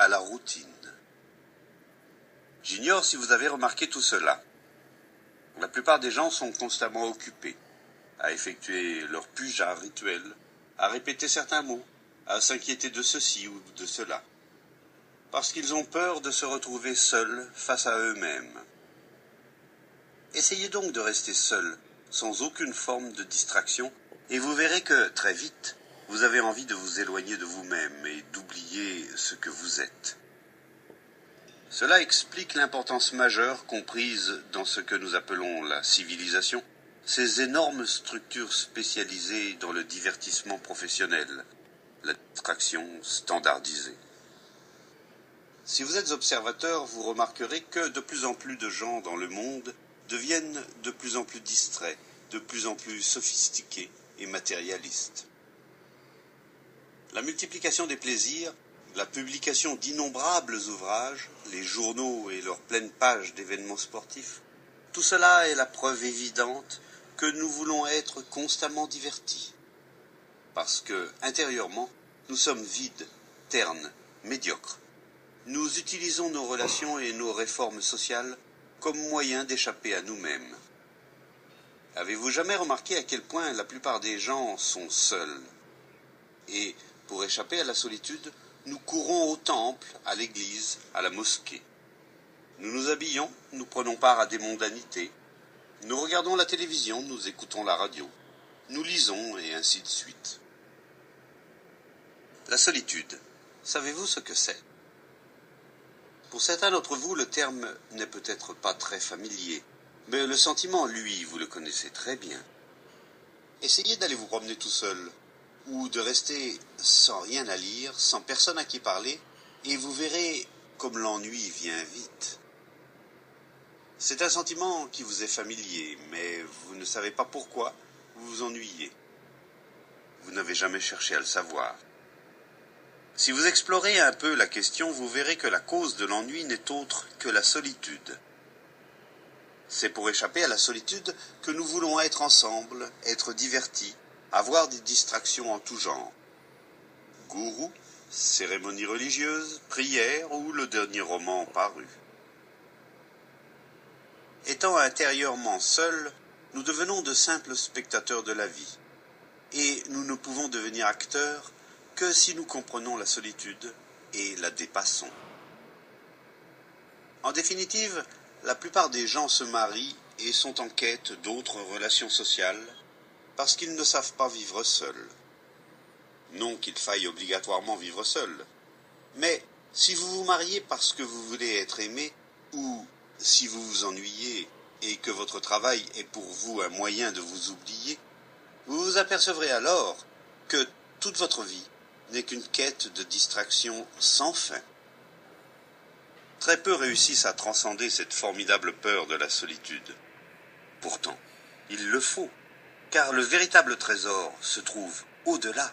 à la routine. J'ignore si vous avez remarqué tout cela. La plupart des gens sont constamment occupés à effectuer leur puja rituel, à répéter certains mots, à s'inquiéter de ceci ou de cela, parce qu'ils ont peur de se retrouver seuls face à eux-mêmes. Essayez donc de rester seul, sans aucune forme de distraction, et vous verrez que, très vite, vous avez envie de vous éloigner de vous-même et d'oublier ce que vous êtes. Cela explique l'importance majeure comprise dans ce que nous appelons la civilisation, ces énormes structures spécialisées dans le divertissement professionnel, la distraction standardisée. Si vous êtes observateur, vous remarquerez que de plus en plus de gens dans le monde deviennent de plus en plus distraits, de plus en plus sophistiqués et matérialistes. La multiplication des plaisirs, la publication d'innombrables ouvrages, les journaux et leurs pleines pages d'événements sportifs, tout cela est la preuve évidente que nous voulons être constamment divertis. Parce que, intérieurement, nous sommes vides, ternes, médiocres. Nous utilisons nos relations et nos réformes sociales comme moyen d'échapper à nous-mêmes. Avez-vous jamais remarqué à quel point la plupart des gens sont seuls? Et, pour échapper à la solitude, nous courons au temple, à l'église, à la mosquée. Nous nous habillons, nous prenons part à des mondanités. Nous regardons la télévision, nous écoutons la radio. Nous lisons et ainsi de suite. La solitude, savez-vous ce que c'est? Pour certains d'entre vous, le terme n'est peut-être pas très familier, mais le sentiment, lui, vous le connaissez très bien. Essayez d'aller vous promener tout seul, ou de rester sans rien à lire, sans personne à qui parler, et vous verrez comme l'ennui vient vite. C'est un sentiment qui vous est familier, mais vous ne savez pas pourquoi vous vous ennuyez. Vous n'avez jamais cherché à le savoir. Si vous explorez un peu la question, vous verrez que la cause de l'ennui n'est autre que la solitude. C'est pour échapper à la solitude que nous voulons être ensemble, être divertis, avoir des distractions en tout genre. Gourou, cérémonies religieuses, prières ou le dernier roman paru. Étant intérieurement seuls, nous devenons de simples spectateurs de la vie. Et nous ne pouvons devenir acteurs que si nous comprenons la solitude et la dépassons. En définitive, la plupart des gens se marient et sont en quête d'autres relations sociales parce qu'ils ne savent pas vivre seuls. Non qu'il faille obligatoirement vivre seul, mais si vous vous mariez parce que vous voulez être aimé, ou si vous vous ennuyez et que votre travail est pour vous un moyen de vous oublier, vous vous apercevrez alors que toute votre vie n'est qu'une quête de distraction sans fin. Très peu réussissent à transcender cette formidable peur de la solitude. Pourtant, il le faut, car le véritable trésor se trouve au-delà.